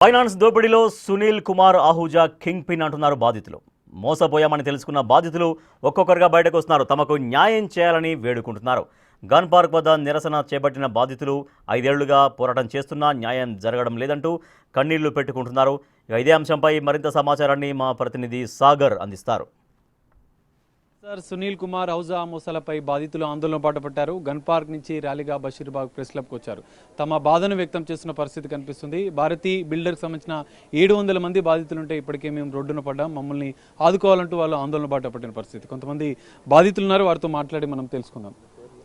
Finance దోపిడీలో Sunil Kumar Ahuja kingpin అంటున్నారు బాధితులు. మోసపోయామని తెలుసుకున్న బాధితులు ఒక్కొక్కరుగా బయటకు వస్తున్నారు. తమకు న్యాయం చేయాలని వేడుకుంటున్నారు. గన్ పార్క్ వద్ద నిరసన చేపట్టిన బాధితులు 5 ఏళ్లుగా పోరాటం చేస్తున్నా న్యాయం జరగడం లేదంటూ కన్నీళ్లు పెట్టుకుంటున్నారు. ఇదే అంశంపై మరింత సమాచారాన్ని మా ప్రతినిధి సాగర్ అందిస్తారు. సార్, సునీల్ కుమార్ ఔజా మోసాలపై బాధితులు ఆందోళన బాటపట్టారు. గన్ పార్క్ నుంచి ర్యాలీగా బషీర్బాగ్ ప్రెస్ క్లబ్కి వచ్చారు. తమ బాధను వ్యక్తం చేస్తున్న పరిస్థితి కనిపిస్తుంది. భారతీ బిల్డర్కి సంబంధించిన 700 మంది బాధితులుంటే ఇప్పటికే మేము రోడ్డున పడ్డాం, మమ్మల్ని ఆదుకోవాలంటూ వాళ్ళు ఆందోళన బాటపట్టిన పరిస్థితి. కొంతమంది బాధితులు ఉన్నారు, వారితో మాట్లాడి మనం తెలుసుకుందాం.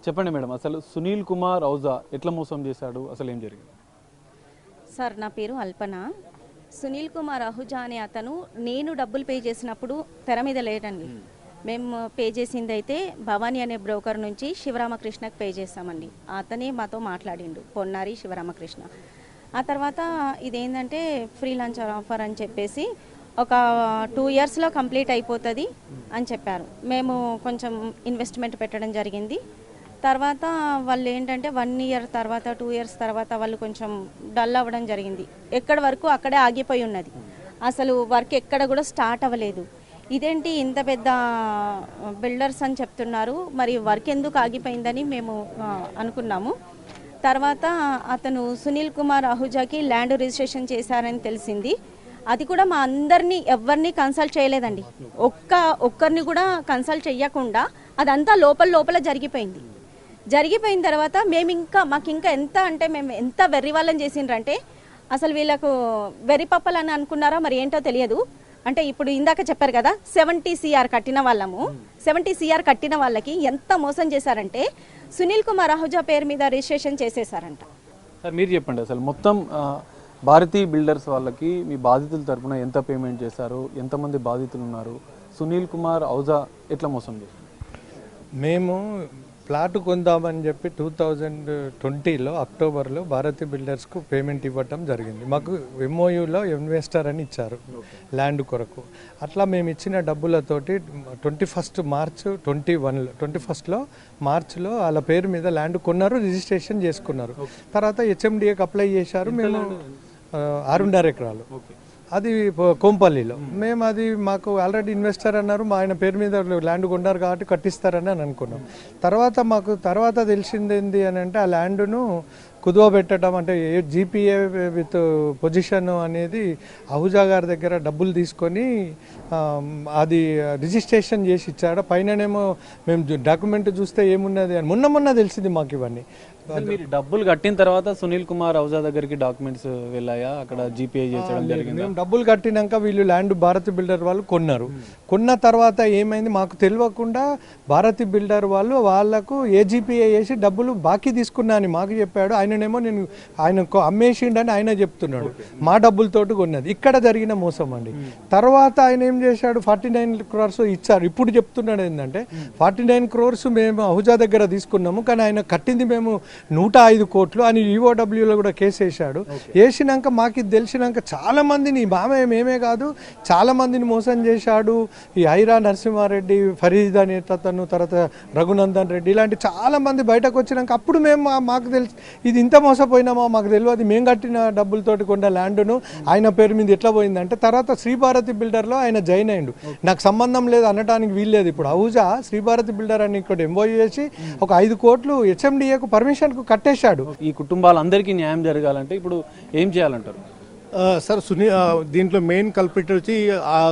చెప్పండి మేడం, అసలు సునీల్ కుమార్ ఔజా ఎట్లా మోసం చేశాడు, అసలు ఏం జరిగింది? సార్, నా పేరు అల్పన. సునీల్ కుమార్ ఆహూజా అనే అతను నేను డబ్బులు పే చేసినప్పుడు తెర మీద లేడండి. మేము పే చేసింది అయితే భవానీ అనే బ్రోకర్ నుంచి శివరామకృష్ణకు పే చేస్తామండి. అతనే మాతో మాట్లాడిండు, పొన్నారి శివరామకృష్ణ. ఆ తర్వాత ఇదేంటంటే ఫ్రీ లంచ్ ఆఫర్ అని చెప్పేసి ఒక 2 ఇయర్స్లో కంప్లీట్ అయిపోతుంది అని చెప్పారు. మేము కొంచెం ఇన్వెస్ట్మెంట్ పెట్టడం జరిగింది. తర్వాత వాళ్ళు ఏంటంటే 1 ఇయర్ తర్వాత 2 ఇయర్స్ తర్వాత వాళ్ళు కొంచెం డల్ అవ్వడం జరిగింది. ఎక్కడి వరకు అక్కడే ఆగిపోయి ఉన్నది. అసలు వర్క్ ఎక్కడ కూడా స్టార్ట్ అవ్వలేదు. ఇదేంటి ఇంత పెద్ద బిల్డర్స్ అని చెప్తున్నారు, మరి వర్క్ ఎందుకు ఆగిపోయిందని మేము అనుకున్నాము. తర్వాత అతను సునీల్ కుమార్ ఆహూజాకి ల్యాండ్ రిజిస్ట్రేషన్ చేశారని తెలిసింది. అది కూడా మా అందరినీ ఎవరిని కన్సల్ట్ చేయలేదండి. ఒక్కరిని కూడా కన్సల్ట్ చేయకుండా అదంతా లోపల జరిగిపోయింది. జరిగిపోయిన తర్వాత మాకు ఇంకా ఎంత అంటే మేము ఎంత వెర్రి వాళ్ళని చేసిండ్రంటే అసలు వీళ్ళకు వెర్రి పప్పలు అని అనుకున్నారో మరి ఏంటో తెలియదు. అంటే ఇప్పుడు ఇందాక చెప్పారు కదా 70 CR కట్టిన వాళ్ళము, 70 CR కట్టిన వాళ్ళకి ఎంత మోసం చేశారంటే సునీల్ కుమార్ ఆహూజా పేరు మీద రిజిస్ట్రేషన్ చేసేసారంట. సార్, మీరు చెప్పండి, అసలు మొత్తం భారతీ బిల్డర్స్ వాళ్ళకి మీ బాధితుల తరఫున ఎంత పేమెంట్ చేశారు, ఎంతమంది బాధితులు ఉన్నారు, సునీల్ కుమార్ ఔజా ఎట్లా మోసం చేశారు? మేము ప్లాట్ కొందామని చెప్పి 2020లో అక్టోబర్లో భారతీ బిల్డర్స్కు పేమెంట్ ఇవ్వటం జరిగింది. మాకు MOUలో ఇన్వెస్టర్ అని ఇచ్చారు ల్యాండ్ కొరకు. అట్లా మేము ఇచ్చిన డబ్బులతోటి 21 మార్చ్ 21లో మార్చ్లో వాళ్ళ పేరు మీద ల్యాండ్ కొన్నారు, రిజిస్ట్రేషన్ చేసుకున్నారు. తర్వాత HMDAకి అప్లై చేశారు. మేము 6.5 ఎకరాలు, అది కోంపల్లిలో. మేము అది మాకు ఆల్రెడీ ఇన్వెస్టర్ అన్నారు, మా ఆయన పేరు మీద ల్యాండ్ కొన్నారు కాబట్టి కట్టిస్తారని అనుకున్నాం. తర్వాత తెలిసింది ఏంటి అని అంటే ఆ ల్యాండ్ను కుదువ పెట్టడం, అంటే GPA విత్ పొజిషన్ అనేది ఆహూజా గారి దగ్గర డబ్బులు తీసుకొని అది రిజిస్ట్రేషన్ చేసి ఇచ్చాడు. పైననేమో మేము డాక్యుమెంట్ చూస్తే ఏమున్నది అని మొన్న తెలిసింది మాకు ఇవన్నీ. మీరు డబ్బులు కట్టిన తర్వాత సునీల్ కుమార్ ఔజా దగ్గరికి డాక్యుమెంట్స్ వెళ్ళాయా? అక్కడ GPA చేసడం జరిగింది. మేము డబ్బులు కట్టినాక వీళ్ళు ల్యాండ్ భారతీ బిల్డర్ వాళ్ళు కొన్నారు. కొన్న తర్వాత ఏమైంది మాకు తెలియకుండా భారతీ బిల్డర్ వాళ్ళు వాళ్ళకు GPA చేసి డబ్బులు బాకీ తీసుకున్నా అని మాకు చెప్పాడు. ఆయననేమో ఆయన అమ్మేసిండని ఆయన చెప్తున్నాడు. మా డబ్బులతోటి కొన్నది. ఇక్కడ జరిగిన మోసం అండి. తర్వాత ఆయన ఏం చేశాడు, 49 crores ఇచ్చారు. ఇప్పుడు చెప్తున్నాడు ఏంటంటే 49 crores మేము ఆహూజా దగ్గర తీసుకున్నాము, కానీ ఆయన కట్టింది మేము 105 కోట్లు అని EOWలో కూడా కేసు వేశాడు. వేసినాక మాకు ఇది తెలిసినాక చాలా మందిని, మేమే కాదు చాలా మందిని మోసం చేశాడు. ఈ ఐరా నరసింహారెడ్డి, ఫరీద్ అనే అతను, తర్వాత రఘునందన్ రెడ్డి, ఇలాంటి చాలా మంది బయటకు వచ్చినాక అప్పుడు మాకు తెలిసి ఇది ఇంత మోసపోయినామా మాకు తెలియదు. మేము కట్టిన డబ్బులతోటి కొన్న ల్యాండ్ను ఆయన పేరు మీద ఎట్లా పోయిందంటే తర్వాత శ్రీభారతి బిల్డర్లో ఆయన జాయిన్ అయ్యిండు. నాకు సంబంధం లేదు అనడానికి వీల్లేదు. ఇప్పుడు ఆహూజా శ్రీభారతి బిల్డర్ అని ఇక్కడ MOU చేసి ఒక 5 కోట్లు HMDAకు పర్మిషన్కు కట్టేశాడు. ఈ కుటుంబాలందరికీ న్యాయం జరగాలంటే ఇప్పుడు ఏం చేయాలంటారు? సార్, దీంట్లో మెయిన్ కల్పిట్ వచ్చి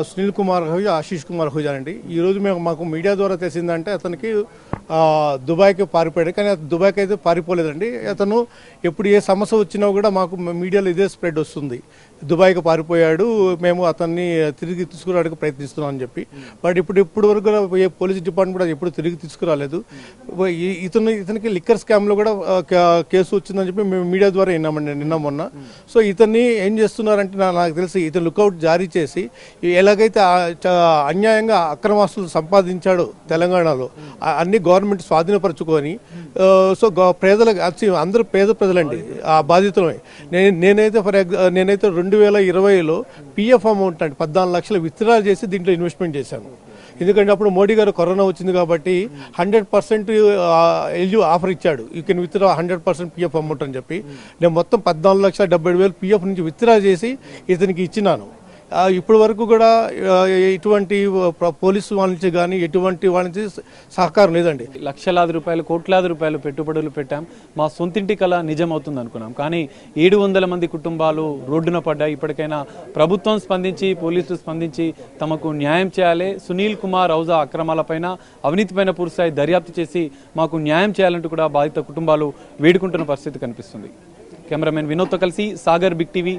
సునీల్ కుమార్ ఆహూజా, ఆశీష్ కుమార్ ఆహూజా అండి. ఈరోజు మాకు మీడియా ద్వారా తెలిసిందంటే అతనికి దుబాయ్కి పారిపోయాడు, కానీ దుబాయ్కి అయితే పారిపోలేదండి. అతను ఎప్పుడు ఏ సమస్య వచ్చినా కూడా మాకు మీడియాలో ఇదే స్ప్రెడ్ వస్తుంది, దుబాయ్కి పారిపోయాడు, మేము అతన్ని తిరిగి తీసుకురావడానికి ప్రయత్నిస్తున్నాం అని చెప్పి. బట్ ఇప్పుడు వరకు ఏ పోలీస్ డిపార్ట్మెంట్ కూడా ఎప్పుడు తిరిగి తీసుకురాలేదు. ఇతనికి లిక్కర్ స్కామ్లో కూడా కేసు వచ్చిందని చెప్పి మేము మీడియా ద్వారా విన్నామండి నిన్న మొన్న. సో ఇతన్ని ఏం చేస్తున్నారంటే నాకు తెలిసి ఇతను లుకౌట్ జారీ చేసి ఎలాగైతే అన్యాయంగా అక్రమాస్తులు సంపాదించాడు తెలంగాణలో, అన్ని గవర్నమెంట్ స్వాధీనపరచుకొని సో పేదలకు అందరూ పేద ప్రజలండి ఆ బాధితులమే. నేనైతే నేనైతే 2020లో పిఎఫ్ అమౌంట్ అంటే 14 లక్షలు విత్డ్రా చేసి దీంట్లో ఇన్వెస్ట్మెంట్ చేశాను. ఎందుకంటే అప్పుడు మోడీ గారు కరోనా వచ్చింది కాబట్టి 100% ఆఫర్ ఇచ్చాడు, you can withdraw 100% PF amount అని చెప్పి. నేను మొత్తం 14,77,000 పిఎఫ్ నుంచి విత్డ్రా చేసి ఇతనికి ఇచ్చినాను. ఇప్పటి వరకు కూడా ఇటువంటి పోలీసు వాళ్ళ నుంచి కానీ ఎటువంటి వాళ్ళ నుంచి సహకారం లేదండి. లక్షలాది రూపాయలు, కోట్లాది రూపాయలు పెట్టుబడులు పెట్టాం, మా సొంతింటి కళ నిజం అవుతుంది అనుకున్నాం. కానీ 700 మంది కుటుంబాలు రోడ్డున పడ్డాయి. ఇప్పటికైనా ప్రభుత్వం స్పందించి, పోలీసులు స్పందించి తమకు న్యాయం చేయాలి. సునీల్ కుమార్ ఔజా అక్రమాలపైన, అవినీతిపైన పూర్తిస్థాయి దర్యాప్తు చేసి మాకు న్యాయం చేయాలంటూ కూడా బాధిత కుటుంబాలు వేడుకుంటున్న పరిస్థితి కనిపిస్తుంది. కెమెరామెన్ వినోద్తో కలిసి సాగర్, బిగ్ టీవీ.